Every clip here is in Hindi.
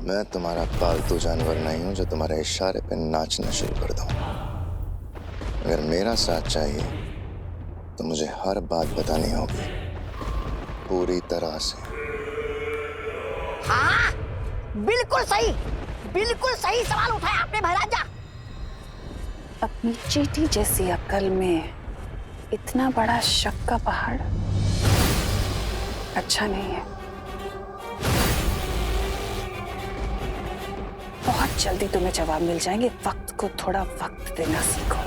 मैं तुम्हारा पालतू जानवर नहीं हूं जो तुम्हारे इशारे पे नाचना शुरू कर दूं। अगर मेरा साथ चाहिए तो मुझे हर बात बतानी होगी, पूरी तरह से। हाँ, बिल्कुल सही सवाल उठाया आपने महाराजा। अपनी चींटी जैसी अक्ल में इतना बड़ा शक का पहाड़ अच्छा नहीं है। बहुत जल्दी तुम्हें जवाब मिल जाएंगे। वक्त को थोड़ा वक्त देना सीखो,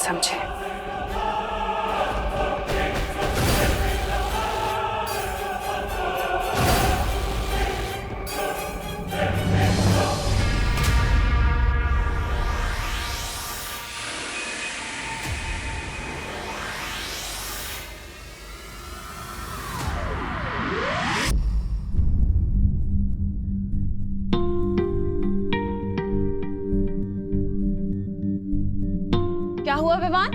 समझे? क्या हुआ विवान?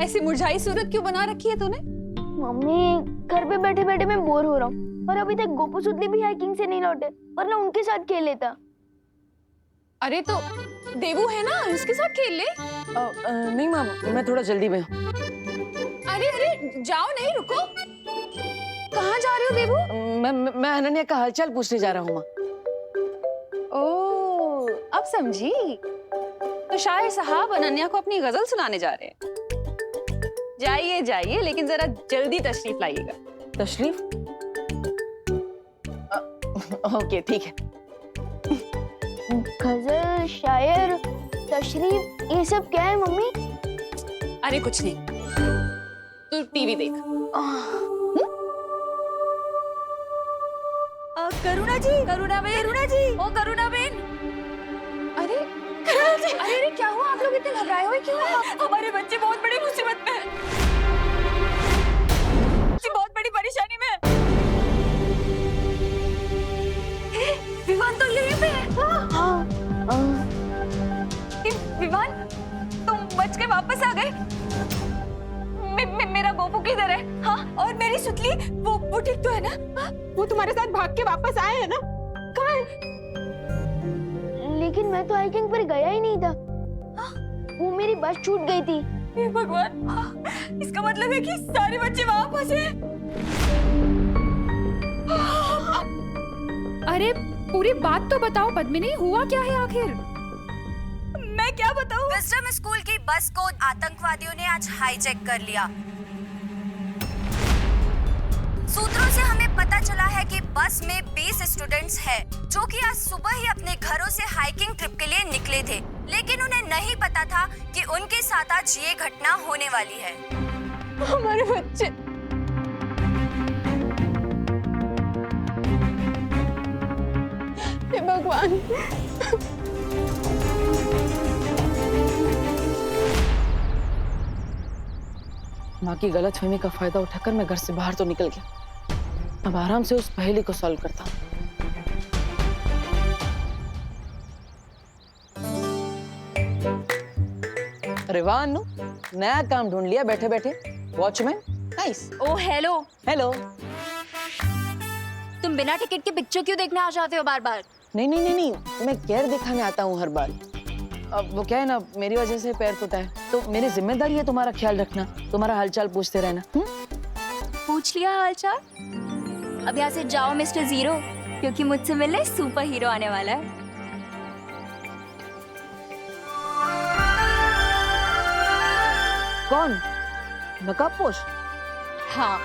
ऐसी मुरझाई सूरत क्यों बना रखी है तूने? मम्मी, घर पे बैठे बैठे मैं बोर हो रहा हूँ और अभी तक गोपू सुतली भी हाइकिंग से नहीं लौटे, वरना उनके साथ खेल लेता। अरे तो देवू है ना, उसके साथ खेल ले। नहीं माँ, मैं थोड़ा जल्दी में हूँ। अरे जाओ, नहीं रुको। कहाँ जा रहे हो देवू? मैं अनन्या का हालचाल पूछने जा रहा हूँ माँ। ओह, अब समझी। तो शायर साहब अनन्या को अपनी गजल सुनाने जा रहे हैं। जाइए जाइए, लेकिन जरा जल्दी तशरीफ लाइएगा। तशरीफ? ओके, ठीक है। गजल, शायर, तशरीफ, ये सब क्या है मम्मी? अरे कुछ नहीं, तू टीवी देख। करुणा जी, करुणा जी, ओ करुणा बहन। अरे अरे क्या हुआ? आप लोग इतने घबराए हुए क्यों हैं? हमारे बच्चे बहुत बड़ी मुसीबत में हैं। बहुत बड़ी परेशानी में है। विवान तो यहीं पे है। विवान, तुम बच के वापस आ गए। मेरा गोपू किधर है? हाँ, और मेरी सुतली, वो ठीक तो है ना? वो तुम्हारे साथ भाग के वापस आए हैं ना? कहाँ है? लेकिन मैं तो हाइकिंग पर गया ही नहीं था। वो मेरी बस छूट गई थी। हे भगवान, इसका मतलब है कि सारे बच्चे वहां फंसे हैं। अरे पूरी बात तो बताओ पद्मिनी, हुआ क्या है आखिर? मैं क्या बताऊं? विजडम स्कूल की बस को आतंकवादियों ने आज हाईजैक कर लिया। सूत्रों से हमें पता चला है कि बस में 20 स्टूडेंट्स हैं, जो कि आज सुबह ही अपने घरों से हाइकिंग ट्रिप के लिए निकले थे, लेकिन उन्हें नहीं पता था कि उनके साथ आज ये घटना होने वाली है। हमारे बच्चे। हे भगवान। माँ की गलतफहमी का फायदा उठाकर मैं घर से बाहर तो निकल गया। अब आराम से उस पहेली को सॉल्व करता हूँ। अरे वाह अनु, नया काम ढूंढ लिया बैठे बैठे। Watchman, nice. Oh hello. Hello. तुम बिना टिकट के पिक्चर क्यों देखने आ जाते हो बार बार? नहीं, मैं केयर दिखाने आता हूँ हर बार। अब वो क्या है ना, मेरी वजह से पैर टूटा है, तो मेरी जिम्मेदारी है तुम्हारा ख्याल रखना, तुम्हारा हालचाल पूछते रहना। पूछ लिया हालचाल? अब यहाँ से जाओ मिस्टर जीरो, क्योंकि मुझसे मिलने सुपर हीरो आने वाला है। कौन? नकाबपोश? हाँ,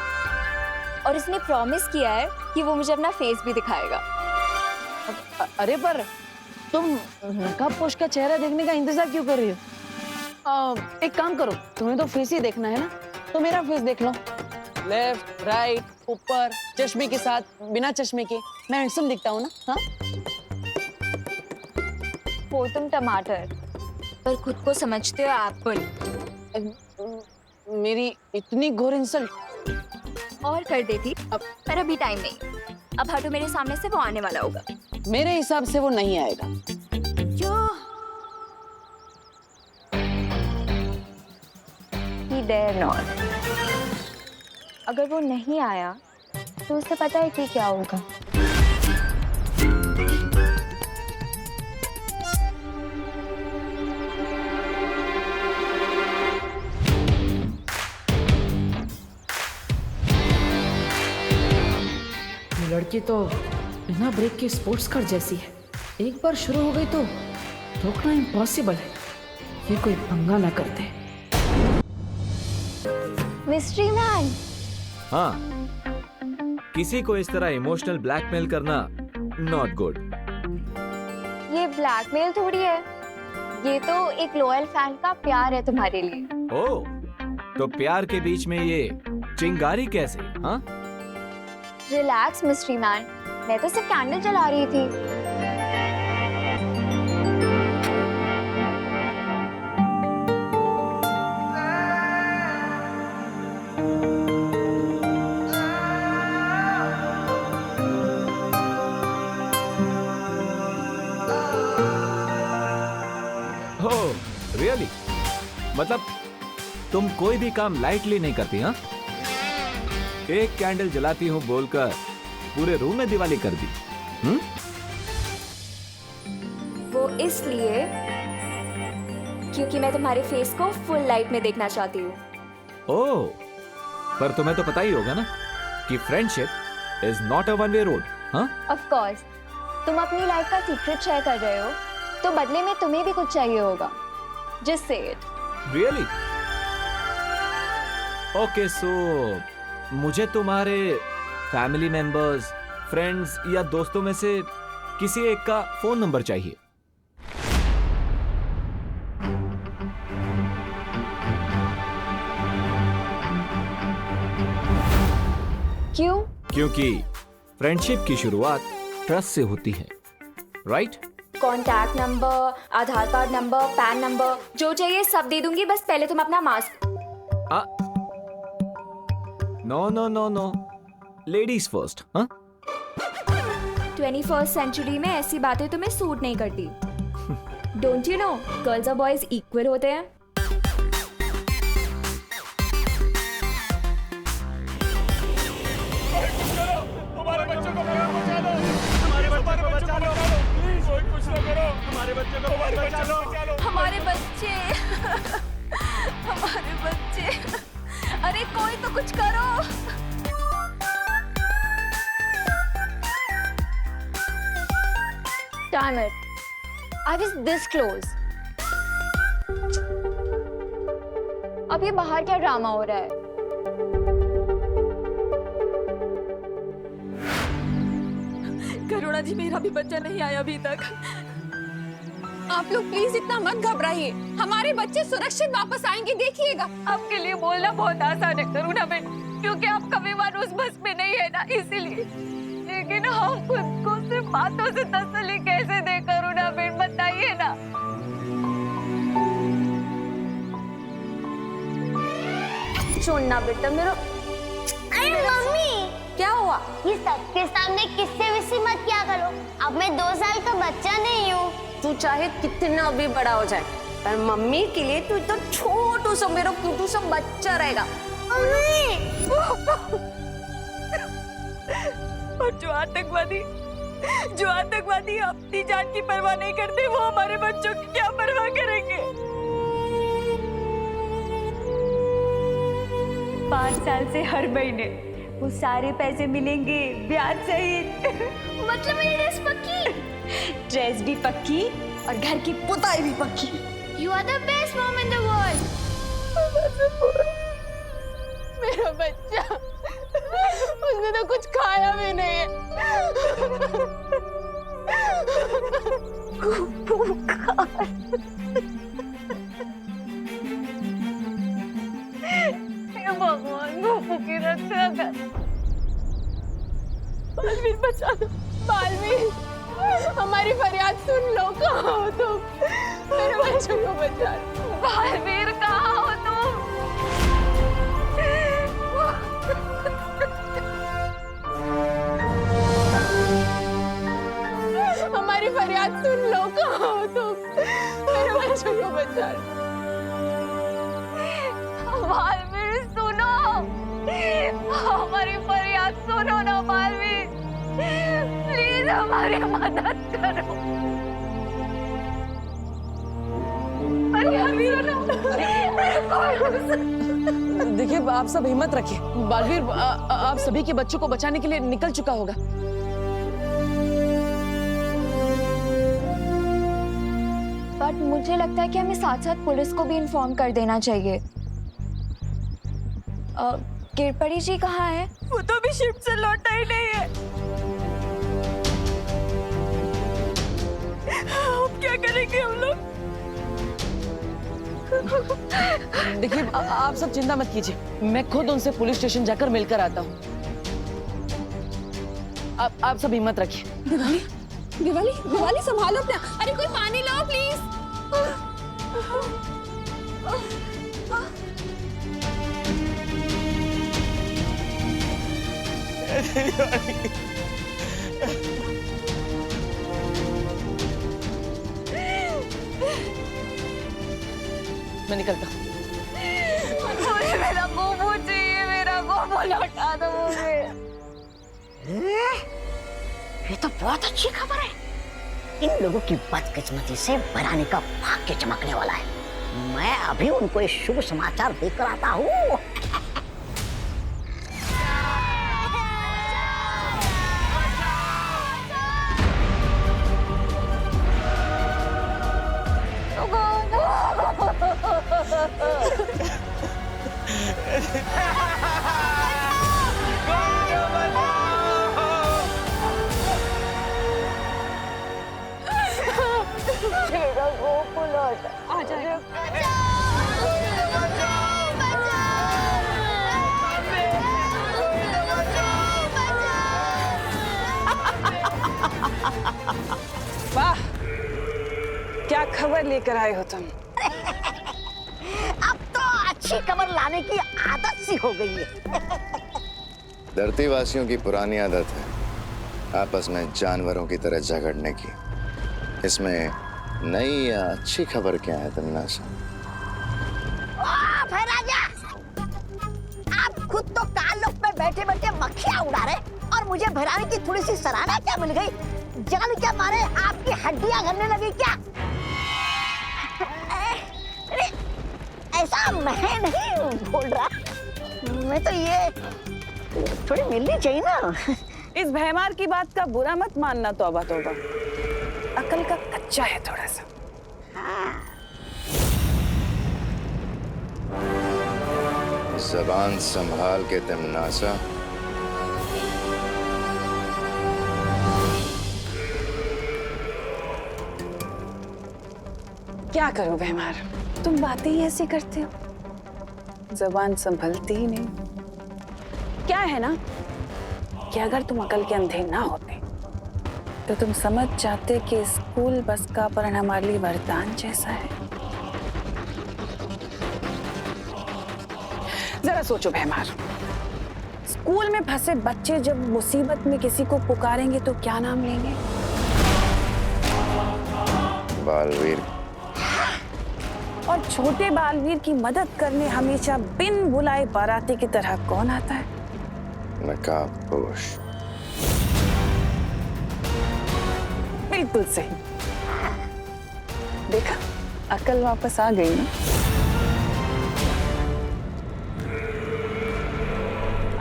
और इसने प्रॉमिस किया है कि वो मुझे अपना फेस भी दिखाएगा। अरे पर तुम नकाबपोश का चेहरा देखने का इंतजार क्यों कर रही हो? एक काम करो, तुम्हें तो फेस ही देखना है ना, तो मेरा फेस देख लो। लेफ्ट, राइट, ऊपर, चश्मे के साथ, बिना चश्मे के, मैं हैंडसम दिखता हूँ ना? हाँ? वो तुम टमाटर, पर खुद को समझते हो एप्पल। मेरी इतनी घोर इंसल्ट और कर देती, पर अभी टाइम नहीं। अब हटो मेरे सामने से, वो आने वाला होगा। मेरे हिसाब से वो नहीं आएगा। क्यों? He dare not। अगर वो नहीं आया तो उसे पता है कि क्या होगा। ये लड़की तो बिना ब्रेक के स्पोर्ट्स कार जैसी है। एक बार शुरू हो गई तो रोकना इम्पॉसिबल है। ये कोई पंगा ना करते। मिस्ट्री मैन, हाँ, किसी को इस तरह इमोशनल ब्लैकमेल करना नॉट गुड। ये ब्लैकमेल थोड़ी है, ये तो एक लॉयल फैन का प्यार है तुम्हारे लिए। ओह, तो प्यार के बीच में ये चिंगारी कैसे? हाँ, रिलैक्स मिस्ट्री मैन, मैं तो सिर्फ कैंडल जला रही थी। ओह, रियली? मतलब तुम कोई भी काम लाइटली नहीं करती? हाँ, एक कैंडल जलाती हूँ बोलकर पूरे रूम में दिवाली कर दी। वो इसलिए क्योंकि मैं तुम्हारे फेस को फुल लाइट में देखना चाहती हूँ। ओह, पर तुम्हें तो पता ही होगा ना कि friendship is not a one way road. हाँ, ऑफ कोर्स, तुम अपनी लाइफ का सीक्रेट शेयर कर रहे हो, तो बदले में तुम्हें भी कुछ चाहिए होगा। Just say it. Really? Okay, सो मुझे तुम्हारे फैमिली मेंबर्स, फ्रेंड्स या दोस्तों में से किसी एक का फोन नंबर चाहिए। क्यों? क्योंकि फ्रेंडशिप की शुरुआत ट्रस्ट से होती है, right? Contact number, Aadhaar card number, PAN number, जो चाहिए सब दे दूंगी, बस पहले तुम अपना mask. No no no no, ladies first. हाँ, 21st सेंचुरी में ऐसी बातें तुम्हें सूट नहीं करती। डोंट यू नो, गर्ल्स और बॉयज इक्वल होते हैं। हमारे बच्चों को बचा लो, हमारे बच्चों को बचा लो, प्लीज कोई कुछ ना करो, हमारे बच्चों को बचा लो, हमारे बच्चे हमारे बच्चे, अरे कोई तो कुछ करो। Damn it. I was this close. अब ये बाहर क्या ड्रामा हो रहा है? करुणा जी, मेरा भी बच्चा नहीं आया अभी तक। आप लोग प्लीज इतना मत घबराइए, हमारे बच्चे सुरक्षित वापस आएंगे, देखिएगा। आपके लिए बोलना बहुत आसान है करुणा बेन, क्योंकि आपका विमान उस बस में नहीं है ना, इसीलिए। लेकिन हम खुद को सिर्फ बातों से तसल्ली कैसे दे करुणा बेन, बताइए ना। सुनना बेटा मेरा। अरे मम्मी, क्या हुआ? ये सबके सामने किससे विसी मत किया करो। अब मैं 2 साल का बच्चा नहीं हूँ। तू चाहे कितना भी बड़ा हो जाए, पर मम्मी के लिए तू तो छोटू सा मेरा क्यूटू सा बच्चा रहेगा। और जो आतंकवादी अपनी जान की परवाह नहीं करते, वो हमारे बच्चों की क्या परवाह करेंगे? 5 साल से हर महीने वो सारे पैसे मिलेंगे ब्याज सहित। मतलब मेरी ड्रेस पक्की? ड्रेस भी पक्की और घर की पुताई भी पक्की। You are the best mom in the world. मेरा बच्चा, उसने तो कुछ खाया भी नहीं है। भगवान गोपू की रक्षा कर। बालवीर बचा लो, बालवीर, हमारी फरियाद सुन लो। कहाँ हो तुम? मेरे बच्चों को बचा लो। बालवीर, कहाँ हो तुम? हमारी फरियाद सुन लो। कहाँ हो तुम? मेरे बच्चों को बचा लो। बालवीर, सुनो, हमारी फरियाद बात सुनो ना मालवी, प्लीज हमारी मदद करो। अरे अभी देखिए आप सब हिम्मत रखिए, बालवीर आप सभी के बच्चों को बचाने के लिए निकल चुका होगा। बट मुझे लगता है कि हमें साथ साथ पुलिस को भी इन्फॉर्म कर देना चाहिए। गिरपरी जी कहाँ है? वो तो भी शिफ्ट से लौटा ही नहीं है। अब क्या करेंगे हम लोग? देखिए आप सब चिंता मत कीजिए, मैं खुद उनसे पुलिस स्टेशन जाकर मिलकर आता हूँ। आप सब हिम्मत रखिए। दिवाली दिवाली दिवाली संभालो अपना। अरे कोई पानी लाओ प्लीज। मैं निकलता हूँ। मुझे मेरा गोबू चाहिए, मेरा गोबू लौटा दो मुझे। ये तो बहुत अच्छी खबर है। इन लोगों की बदकिस्मती से भरानी का भाग्य चमकने वाला है। मैं अभी उनको ये शुभ समाचार देकर आता हूँ। मेरा गोपू लौटा। आ जाएगा। वाह, क्या खबर लेकर आए हो तुम? अब तो अच्छी खबर लाने की आदत सी हो गई है। धरती वासियों की पुरानी आदत है आपस में जानवरों की तरह झगड़ने की। इसमें नई या अच्छी खबर क्या है तन्नाशा? राजा, आप खुद तो कालों पे बैठे बैठे मक्खियां उड़ा रहे और मुझे भराने की थोड़ी सी सराहना क्या मिल गई? जान क्या मारे आपकी हड्डियां गलने लगी क्या? अरे ऐसा मैं नहीं बोल रहा, मैं तो ये थोड़ी मिलनी चाहिए ना। इस भैमार की बात का बुरा मत मानना, तौबा तौबा, अकल का कच्चा है थोड़ा सा। जबान संभाल के तन्नाशा। क्या करूं भैमार, तुम बातें ही ऐसी करते हो, जबान संभलती ही नहीं। क्या है ना कि अगर तुम अकल के अंधे ना होते तो तुम समझ जाते कि स्कूल बस का अपहरण हमारे लिए वरदान जैसा है। जरा सोचो भैमार, स्कूल में फंसे बच्चे जब मुसीबत में किसी को पुकारेंगे तो क्या नाम लेंगे? बालवीर। और छोटे बालवीर की मदद करने हमेशा बिन बुलाए बाराती की तरह कौन आता है? नकाबपोश। बिल्कुल सही। देखा, अकल वापस आ गई ना।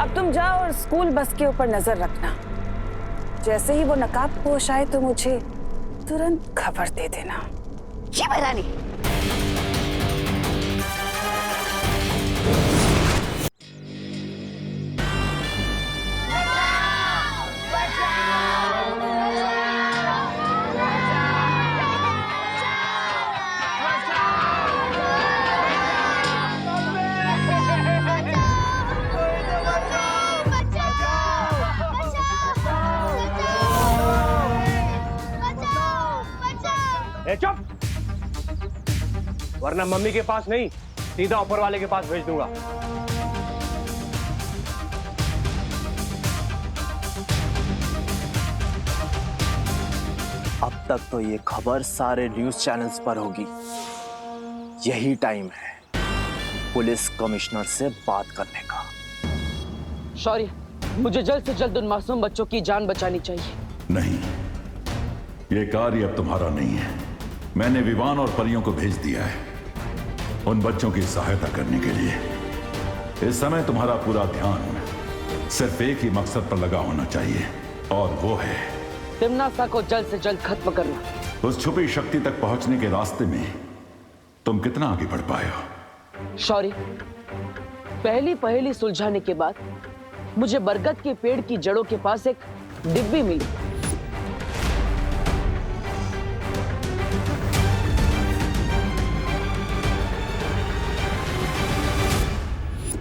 अब तुम जाओ और स्कूल बस के ऊपर नजर रखना। जैसे ही वो नकाबपोश आए तो मुझे तुरंत खबर दे देना। जी भरानी। चुप, वरना मम्मी के पास नहीं सीधा ऊपर वाले के पास भेज दूंगा। अब तक तो ये खबर सारे न्यूज़ चैनल्स पर होगी। यही टाइम है पुलिस कमिश्नर से बात करने का। शौर्य, मुझे जल्द से जल्द उन मासूम बच्चों की जान बचानी चाहिए। नहीं, ये कार्य अब तुम्हारा नहीं है। मैंने विवान और परियों को भेज दिया है उन बच्चों की सहायता करने के लिए। इस समय तुम्हारा पूरा ध्यान सिर्फ एक ही मकसद पर लगा होना चाहिए, और वो है तिम्नासा को जल्द से जल्द खत्म करना। उस छुपी शक्ति तक पहुंचने के रास्ते में तुम कितना आगे बढ़ पाए हो? शौर्य, पहली पहेली सुलझाने के बाद मुझे बरगद के पेड़ की जड़ों के पास एक डिब्बी मिली।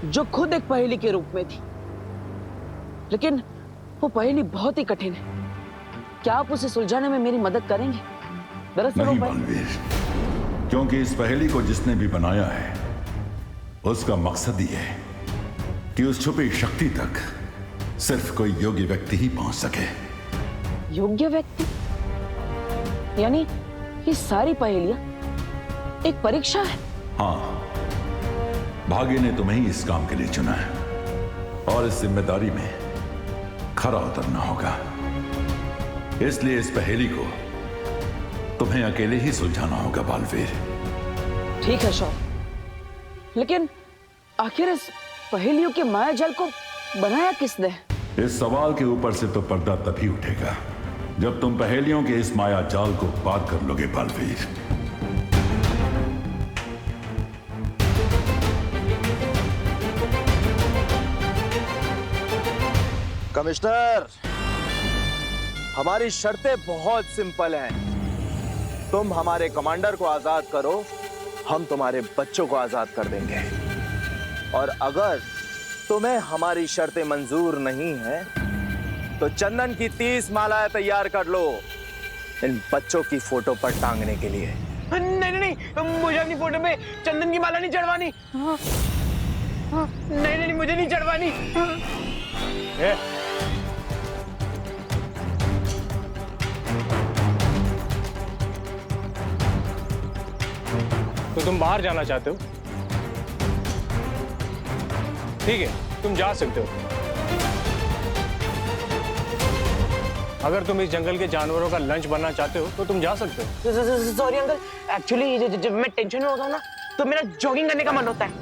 जो खुद एक पहेली के रूप में थी, लेकिन वो पहेली बहुत ही कठिन है। क्या आप उसे सुलझाने में मेरी मदद करेंगे? दरअसल नहीं बालवीर, क्योंकि इस पहेली को जिसने भी बनाया है उसका मकसद ही है कि उस छुपी शक्ति तक सिर्फ कोई योग्य व्यक्ति ही पहुंच सके। योग्य व्यक्ति? यानी ये सारी पहेलियां एक परीक्षा है? हाँ, भाग्य ने तुम्हें ही इस काम के लिए चुना है, और इस जिम्मेदारी में खरा उतरना होगा। इसलिए इस पहेली को तुम्हें अकेले ही सुलझाना होगा बालवीर। ठीक है शौर्य, लेकिन आखिर इस पहेलियों के माया जाल को बनाया किसने? इस सवाल के ऊपर से तो पर्दा तभी उठेगा जब तुम पहेलियों के इस माया जाल को पार कर लोगे बालवीर। कमिश्नर, हमारी शर्तें बहुत सिंपल हैं। तुम हमारे कमांडर को आजाद करो, हम तुम्हारे बच्चों को आजाद कर देंगे। और अगर तुम्हें हमारी शर्तें मंजूर नहीं है तो चंदन की 30 मालाएं तैयार कर लो इन बच्चों की फोटो पर टांगने के लिए। नहीं, मुझे अपनी फोटो में चंदन की माला नहीं चढ़वानी। नहीं, मुझे नहीं चढ़वानी। तो तुम बाहर जाना चाहते हो? ठीक है, तुम जा सकते हो। अगर तुम इस जंगल के जानवरों का लंच बनना चाहते हो तो तुम जा सकते हो। सॉरी अंकल, एक्चुअली जब मैं टेंशन में होता हूँ ना तो मेरा जॉगिंग करने का मन होता है।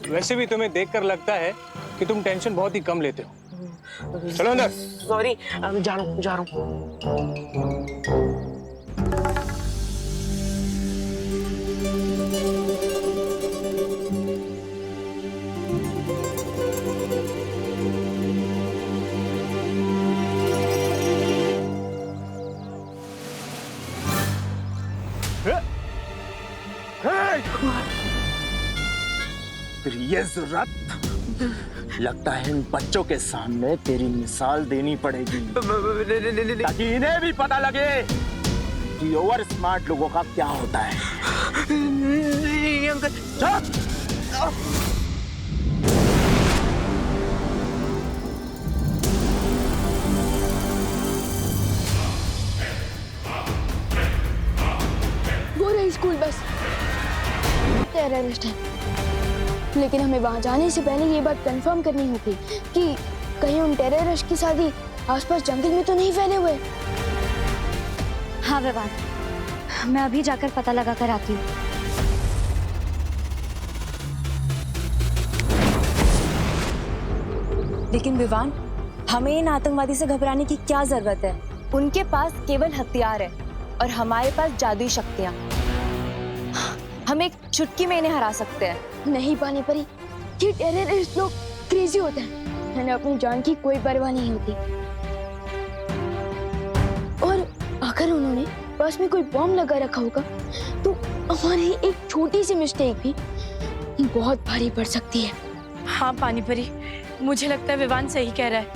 वैसे भी तुम्हें देखकर लगता है कि तुम टेंशन बहुत ही कम लेते हो। चलो अंदर। सॉरी, जा रहा हूँ। ये जरूरत लगता है इन बच्चों के सामने तेरी मिसाल देनी पड़ेगी ताकि इन्हें भी पता लगे कि ओवर स्मार्ट लोगों का क्या होता है। वो रही स्कूल बस। टेररिस्ट है, लेकिन हमें वहां जाने से पहले ये बात कंफर्म करनी होगी कि कहीं उन टेररिस्ट की शादी आसपास जंगल में तो नहीं फैले हुए। हाँ विवान, मैं अभी जाकर पता लगा कर आती हूँ। लेकिन विवान, हमें इन आतंकवादी से घबराने की क्या जरूरत है? उनके पास केवल हथियार है और हमारे पास जादुई शक्तियाँ। हम एक चुटकी में इन्हें हरा सकते हैं। नहीं पानी परी, ये टेररिस्ट लोग क्रेजी होते हैं। उन्हें अपनी जान की कोई परवाह नहीं होती। और अगर उन्होंने पास में कोई बॉम्ब लगा रखा होगा तो हमारी एक छोटी सी मिस्टेक भी बहुत भारी पड़ सकती है। हाँ पानी परी, मुझे लगता है विवान सही कह रहा है।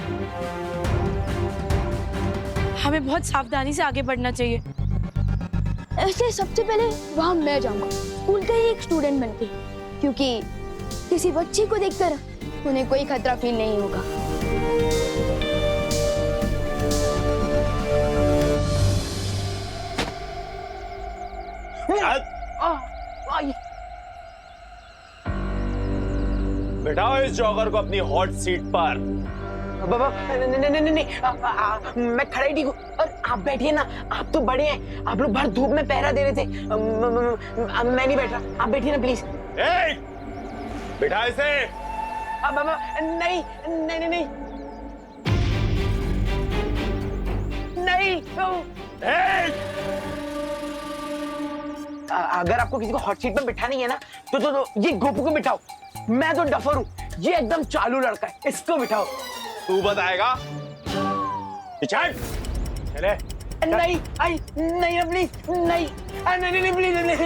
हमें बहुत सावधानी से आगे बढ़ना चाहिए। ऐसे सबसे पहले वहां मैं जाऊंगा, स्कूल का ही एक स्टूडेंट बनके, क्योंकि किसी बच्ची को देखकर उन्हें कोई खतरा फील नहीं होगा। बिठाओ इस जॉगर को अपनी हॉट सीट पर। बाबा नहीं, मैं खड़ा ही ठीक हूँ। और आप बैठिए ना, आप तो बड़े हैं, आप लोग बाहर धूप में पहरा दे रहे थे। मैं नहीं बैठ रहा, आप बैठिए ना प्लीज। बिठा इसे। बाबा नहीं नहीं नहीं नहीं नहीं। अगर आपको किसी को हॉट सीट में बिठानी है ना तो ये गोपू को बिठाओ। मैं तो डफर हूँ, ये एकदम चालू लड़का है, इसको बिठाओ। तू बताएगा? चले। नहीं आई नहीं प्लीज नहीं नहीं नहीं प्लीज नहीं।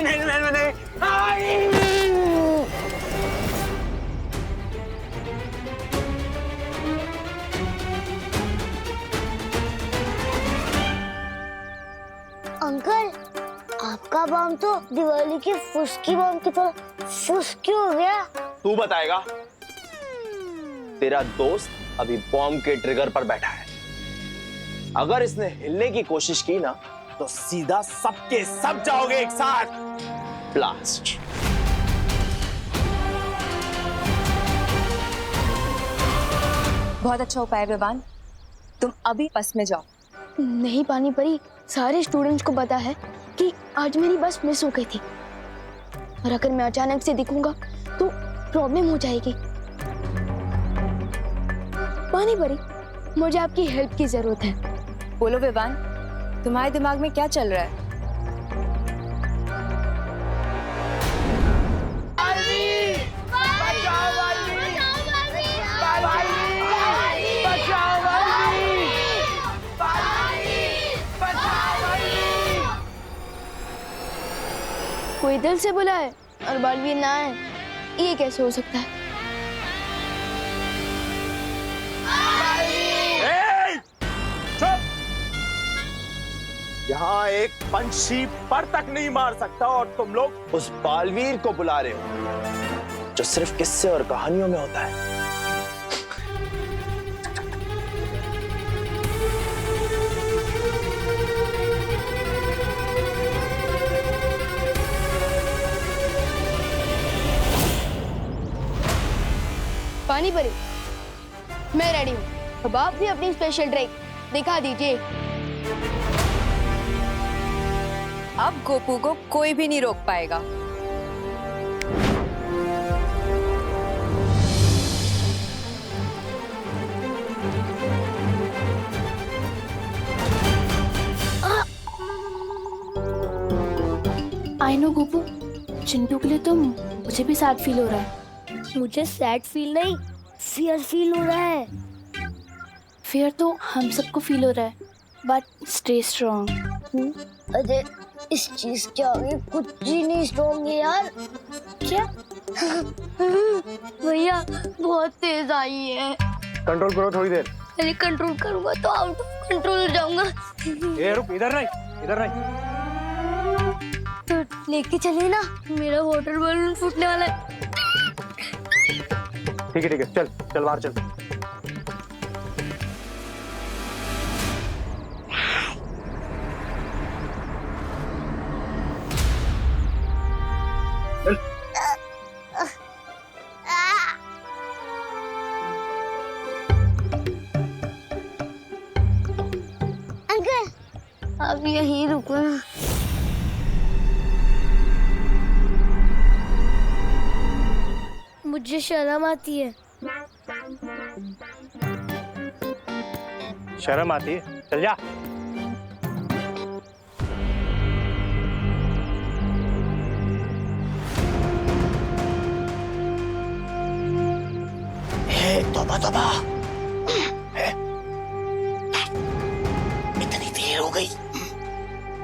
अंकल, आपका बम तो दिवाली की फुसकी बम की तरह फुस क्यों हो गया? तू बताएगा? तेरा दोस्त अभी बॉम्ब के ट्रिगर पर बैठा है। अगर इसने हिलने की कोशिश की ना तो सीधा सबके सब जाओगे एक साथ। ब्लास्ट। बहुत अच्छा उपाय विवान, तुम अभी बस में जाओ। नहीं पानी परी, सारे स्टूडेंट्स को पता है कि आज मेरी बस मिस हो गई थी, और अगर मैं अचानक से दिखूंगा तो प्रॉब्लम हो जाएगी। पानी परी, मुझे आपकी हेल्प की जरूरत है। बोलो विवान, तुम्हारे दिमाग में क्या चल रहा है? कोई दिल से बुला है और बालवीर ना आए, ये कैसे हो सकता है? यहाँ एक पंछी पर तक नहीं मार सकता और तुम लोग उस बालवीर को बुला रहे हो जो सिर्फ किस्से और कहानियों में होता है। पानी परी, मैं रेडी हूँ। अब आप भी अपनी स्पेशल ट्रिक दिखा दीजिए। अब गोपू को कोई भी नहीं रोक पाएगा। आई नो गोपू, चिंटू के लिए तो मुझे भी सैड फील हो रहा है। मुझे सैड फील नहीं, फियर फील हो रहा है। फियर तो हम सबको फील हो रहा है, बट स्टे स्ट्रॉन्ग। अरे इस चीज के आगे कुछ भी नहीं स्ट्रॉन्ग है यार। क्या? भैया बहुत तेज आई है। कंट्रोल करो थोड़ी देर। अरे कंट्रोल करूंगा तो आउट ऑफ कंट्रोल हो जाऊंगा। ए रुक, इधर नहीं, इधर नहीं। तो लेके चलिए ना, मेरा वाटर बलून फूटने वाला है। ठीक है, चल चल बाहर चल। अंकल, अब यहीं रुको ना। मुझे शर्म आती है। शर्म आती है? चल जा। तौबा तौबा, इतनी देर हो गई,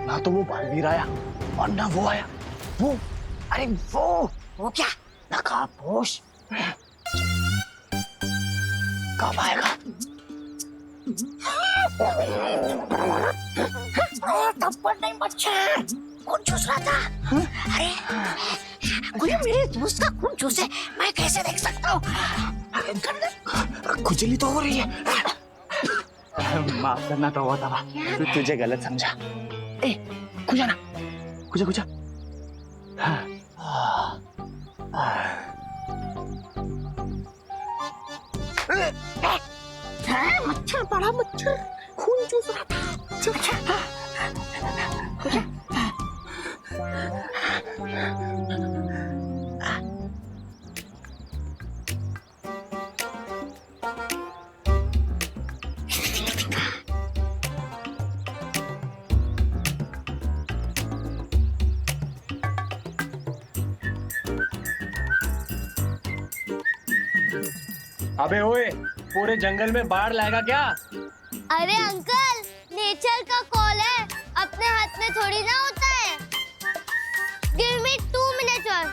ना तो वो बालवीर आया और ना वो आया। वो, अरे वो क्या नकाबपोश कब आएगा? थप्पड़ नहीं बच्चा, खून चूस रहा था। अरे कोई मेरे दोस्त का खून चूसे, मैं कैसे देख सकता हूँ? खुजली तो हो रही है। माफ करना तो हुआ था, तुझे गलत समझा। ए, खुजा ना, खुजा खुजा। बड़ा मच्छर खून चूस रहा था। चल चल। अबे ओए, पूरे जंगल में बाढ़ लाएगा क्या? अरे अंकल, नेचर का कॉल है, अपने हाथ में थोड़ी ना होता है। गिव मी 2 minutes और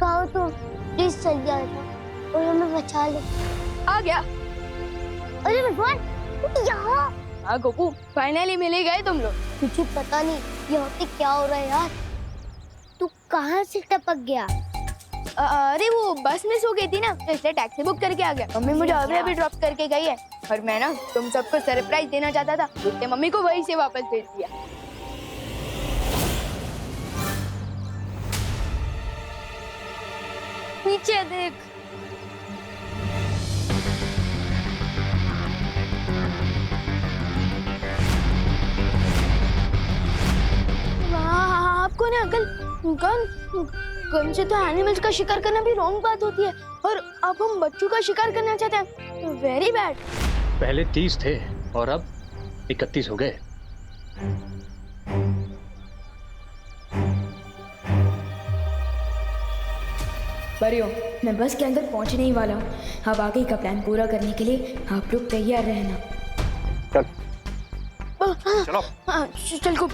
कहो तो प्लीज चल जाए और हमें बचा ले। आ गया। अरे भगवान, यहाँ। हाँ गोकू, फाइनली मिल ही गए तुम लोग। मुझे पता नहीं यहाँ पे क्या हो रहा है यार। तू कहाँ से टपक गया? अरे वो बस में सो गई थी ना, तो इसलिए टैक्सी बुक करके आ गया। मम्मी मुझे अभी ड्रॉप करके गई है और मैं ना तुम सबको सरप्राइज देना चाहता था, इसलिए मम्मी को वहीं से वापस भेज दिया। पीछे देख। आपको ना अंकल, गन से तो एनिमल्स का शिकार करना भी रॉन्ग बात होती है, और अब हम बच्चों का शिकार करना चाहते हैं, वेरी बैड। पहले 30 थे और अब 31 हो गए। परियो, मैं बस के अंदर पहुंचने ही वाला हूँ। अब आगे का प्लान पूरा करने के लिए आप लोग तैयार रहना। चलो। चल को।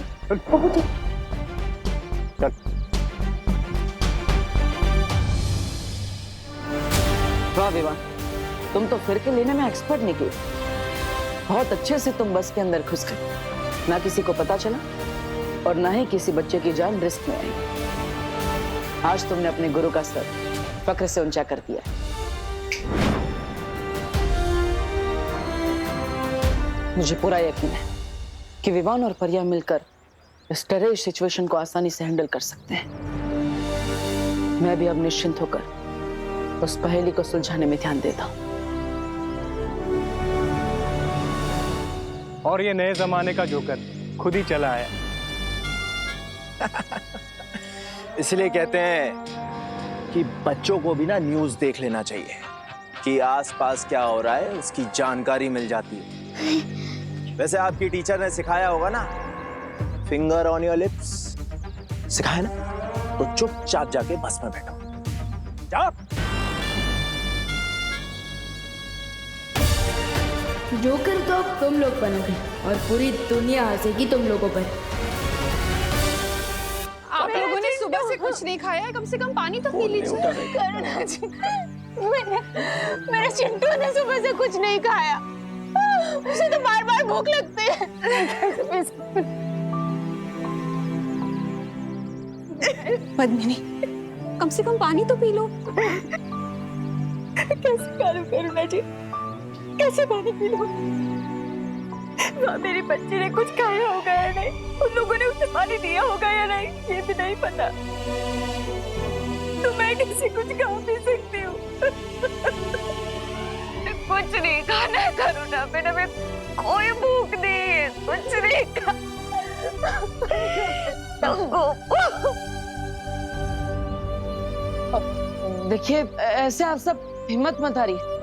वाह विवान, तुम तो फिर के लेने में एक्सपर्ट निकले। बहुत अच्छे से तुम बस के अंदर घुस गए, ना किसी को पता चला और ना ही किसी बच्चे की जान रिस्क में आई। आज तुमने अपने गुरु का सर फक्र से ऊंचा कर दिया। मुझे पूरा यकीन है कि विवान और परिया मिलकर इस टेररिस्ट सिचुएशन को आसानी से हैंडल कर सकते हैं। मैं भी अब निश्चिंत होकर उस पहेली को सुलझाने में ध्यान देता हूं। और ये नए जमाने का जोकर खुद ही चला आया। इसलिए कहते हैं कि बच्चों को भी ना न्यूज़ देख लेना चाहिए कि आसपास क्या हो रहा है, उसकी जानकारी मिल जाती है। वैसे आपकी टीचर ने सिखाया होगा ना, फिंगर ऑन योर लिप्स, सिखाया ना? तो चुपचाप जाके बस में बैठो। जाओ। जोकर तो अब तुम लोग बनोगे और पूरी दुनिया हंसेगी तुम लोगों पर। आप लोगों ने सुबह से कुछ नहीं खाया है, कम से कम पानी तो पी लीजिए। करुणा जी, मेरे चिंटू ने सुबह से कुछ नहीं खाया, उसे तो बार बार भूख लगती है। पद्मिनी, कम से कम पानी तो पी लो। कैसे करूं करुणा जी, कैसे पानी पी लूं? मेरी बच्ची ने कुछ खाया होगा या नहीं, उन लोगों ने उसे पानी दिया होगा या नहीं, ये भी नहीं पता। तो मैं कैसे कुछ खा पी सकती हूँ? कुछ नहीं खाना है करुणा, मैंने कोई भूख नहीं है, कुछ नहीं खा। देखिए, ऐसे आप सब हिम्मत मत हारिए।